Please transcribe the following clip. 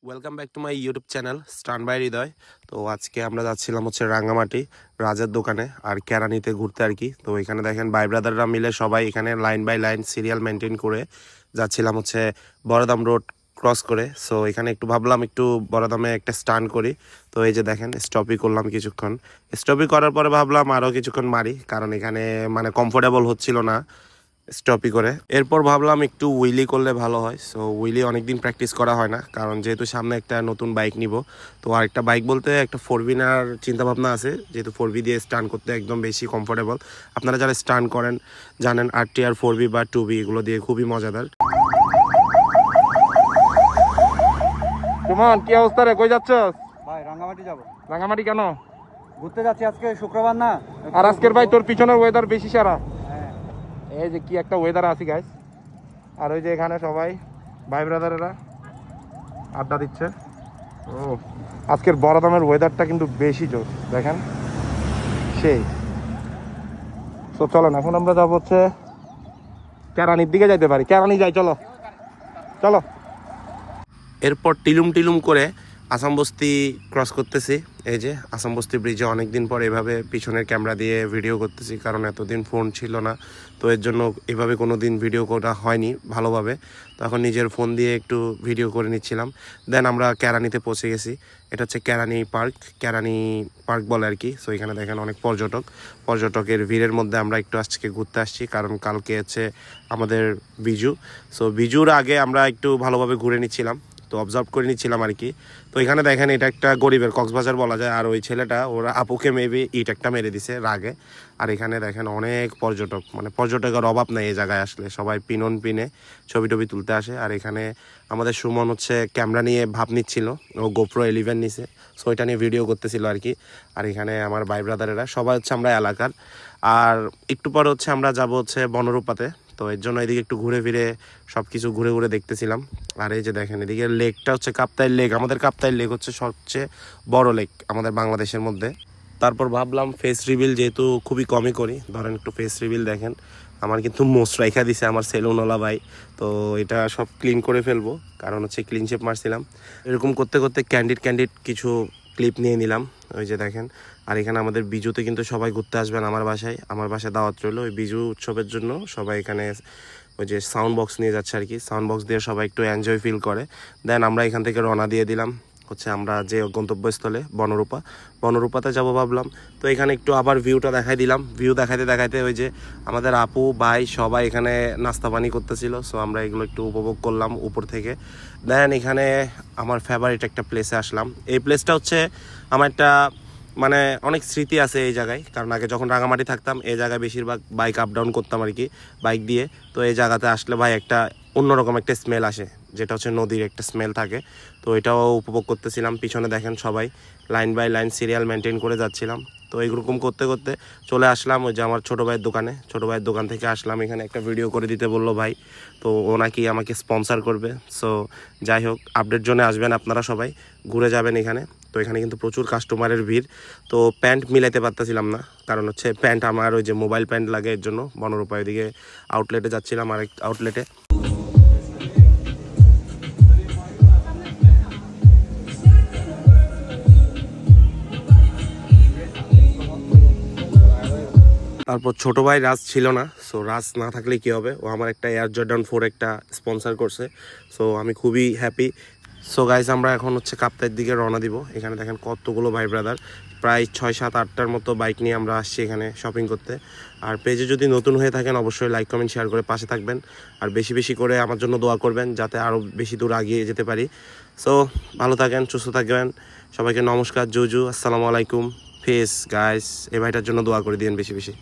Welcome back to my YouTube channel stan by Hriday. তো আজকে আমরা যাচ্ছিলাম হচ্ছে রাঙ্গামাটি রাজের দোকানে আর কেরানিতে ঘুরতে আর কি। তো এখানে দেখেন ভাই ব্রাদাররা মিলে সবাই এখানে line by line serial maintain করে যাচ্ছিলাম হচ্ছে বড়দাম রোড ক্রস করে। সো এখানে একটু ভাবলাম একটু বড়দামে একটা স্টান করি। তো এই যে দেখেন স্টপই করলাম কিছুক্ষণ। স্টপই করার পরে ভাবলাম আরও কিছুক্ষণ মারি, কারণ এখানে মানে কমফোর্টেবল হচ্ছিল না স্টপই করে। এরপর ভাবলাম একটু উইলি করলে ভালো হয়। সো উইলি অনেকদিন প্র্যাকটিস করা হয় না, কারণ যেহেতু সামনে একটা নতুন বাইক নিব। তো আরেকটা বাইক বলতে একটা 4V নেওয়ার চিন্তাভাবনা আছে, যেহেতু 4V দিয়ে স্টান করতে একদম বেশি কমফোর্টেবল। আপনারা যারা স্টান করেন জানেন RTR 4V বা 2V এগুলো দিয়ে খুবই মজাদার। সুমন, কি অবস্থা রে? কই যাচ্ছস? ভাই রাঙ্গামাটি যাব। রাঙ্গামাটি কেন? ঘুরতে যাচ্ছি, আজকে শুক্রবার না। আর আজকের ভাই তোর পিছনের ওয়েদার বেশি সারা। হ্যাঁ, এই যে কি একটা ওয়েদার আছে গাইস। আর ওই যে এখানে সবাই ভাই ব্রাদারেরা আড্ডা দিচ্ছে। ও আজকের বড়দামের ওয়েদারটা কিন্তু বেশি জোর, দেখেন সেই। তো চলেন এখন আমরা যাবো হচ্ছে কেরানির দিকে যাইতে পারি। কেরানি যাই, চলো চলো। এরপর টিলুম টিলুম করে আসাম বস্তি ক্রস করতেছি। এই যে আসাম বস্তি ব্রিজে অনেকদিন পর এভাবে পিছনের ক্যামেরা দিয়ে ভিডিও করতেছি, কারণ এতদিন ফোন ছিল না। তো এর জন্য এভাবে কোনো দিন ভিডিও করা হয়নি ভালোভাবে। তখন নিজের ফোন দিয়ে একটু ভিডিও করে নিচ্ছিলাম। দেন আমরা কেরানিতে পৌঁছে গেছি। এটা হচ্ছে কেরানি পার্ক বলে আর কি। সো এখানে দেখেন অনেক পর্যটকের ভিড়ের মধ্যে আমরা একটু আজকে ঘুরতে আসছি, কারণ কালকে হচ্ছে আমাদের বিজু। সো বিজুর আগে আমরা একটু ভালোভাবে ঘুরে নিচ্ছিলাম, তো অবজার্ভ করে নিচ্ছিলাম আর কি। তো এখানে দেখেন এটা একটা গরিবের কক্সবাজার বলা যায়। আর ওই ছেলেটা ওরা আপুকে মেবি ইট একটা মেরে দিছে রাগে। আর এখানে দেখেন অনেক পর্যটক, মানে পর্যটকের অভাব নেই এই জায়গায় আসলে। সবাই পিনে ছবি টবি তুলতে আসে। আর এখানে আমাদের সুমন হচ্ছে ক্যামেরা নিয়ে ভাব নিচ্ছিল, ও GoPro 11 নিছে। সো ওইটা নিয়ে ভিডিও করতেছিল আর কি। আর এখানে আমার ভাই ব্রাদারেরা সবাই হচ্ছে আমরা এলাকার। আর একটু পর হচ্ছে আমরা যাব হচ্ছে বনরূপাতে। তো এর জন্য এদিকে একটু ঘুরে ফিরে সব কিছু ঘুরে দেখতেছিলাম। আর এই যে দেখেন এদিকে লেকটা হচ্ছে কাপ্তাই লেক। আমাদের কাপ্তাই লেক হচ্ছে সবচেয়ে বড় লেক আমাদের বাংলাদেশের মধ্যে। তারপর ভাবলাম ফেস রিভিল যেহেতু খুবই কমই করি, ধরেন একটু ফেস রিভিল দেখেন। আমার কিন্তু মোস্ট রাইখা দিছে আমার সেলুনওয়ালা ভাই। তো এটা সব ক্লিন করে ফেলবো, কারণ হচ্ছে ক্লিন শেপ মারছিলাম। এরকম করতে করতে ক্যান্ডিড কিছু ক্লিপ নিয়ে নিলাম। ওই যে দেখেন। আর এখানে আমাদের বিজুতে কিন্তু সবাই ঘুরতে আসবেন আমার বাসায় দাওয়াত রইলো ওই বিজু উৎসবের জন্য। সবাই এখানে ওই যে সাউন্ড বক্স নিয়ে যাচ্ছে আর কি। সাউন্ড বক্স দিয়ে সবাই একটু এনজয় ফিল করে। দেন আমরা এখান থেকে রওনা দিয়ে দিলাম হচ্ছে আমরা যে গন্তব্যস্থলে বনরূপাতে যাব ভাবলাম। তো এখানে একটু আবার ভিউটা দেখাই দিলাম। ভিউ দেখাইতে ওই যে আমাদের আপু ভাই সবাই এখানে নাস্তা পানি করতেছিল। সো আমরা এগুলো একটু উপভোগ করলাম উপর থেকে। দেন এখানে আমার ফেভারিট একটা প্লেসে আসলাম। এই প্লেসটা হচ্ছে আমার একটা মানে অনেক স্মৃতি আছে এই জায়গায়, কারণ আগে যখন রাঙামাটি থাকতাম এই জায়গায় বেশিরভাগ বাইক আপ ডাউন করতাম আর কি, বাইক দিয়ে। তো এই জায়গাতে আসলে ভাই একটা অন্যরকম একটা স্মেল আসে, যেটা হচ্ছে নদীর একটা স্মেল থাকে। তো এটাও উপভোগ করতেছিলাম। পিছনে দেখেন সবাই line by line serial maintain করে যাচ্ছিলাম। তো এইরকম করতে করতে চলে আসলাম ওই যে আমার ছোটো ভাইয়ের দোকান থেকে আসলাম। এখানে একটা ভিডিও করে দিতে বললো ভাই, তো ও নাকি আমাকে স্পন্সার করবে। সো যাই হোক, আপডেট জোনে আসবেন আপনারা সবাই, ঘুরে যাবেন এখানে। তো এখানে কিন্তু প্রচুর কাস্টমারের ভিড়। তো প্যান্ট মিলাইতে পারতেছিলাম না, কারণ হচ্ছে প্যান্ট আমার ওই যে মোবাইল প্যান্ট লাগে, এর জন্য বনরূপা ওইদিকে আউটলেটে যাচ্ছিলাম, আরেক আউটলেটে। তারপর ছোটো ভাই রাজ ছিল না। সো রাজ না থাকলে কী হবে, ও আমার একটা এয়ার জর্ডান 4 একটা স্পন্সার করছে। সো আমি খুবই হ্যাপি। সো গাইজ আমরা এখন হচ্ছে কাপ্তাইয়ের দিকে রওনা দিব। এখানে দেখেন কতগুলো ভাই ব্রাদার, প্রায় 6-7-8টার মতো বাইক নিয়ে আমরা আসছি এখানে শপিং করতে। আর পেজে যদি নতুন হয়ে থাকেন অবশ্যই লাইক কমেন্ট শেয়ার করে পাশে থাকবেন। আর বেশি করে আমার জন্য দোয়া করবেন, যাতে আরও বেশি দূর এগিয়ে যেতে পারি। সো ভালো থাকেন, সুস্থ থাকবেন। সবাইকে নমস্কার, জুজু, আসসালামু আলাইকুম, ফেস গাইস। এই ভাইটার জন্য দোয়া করে দিন বেশি।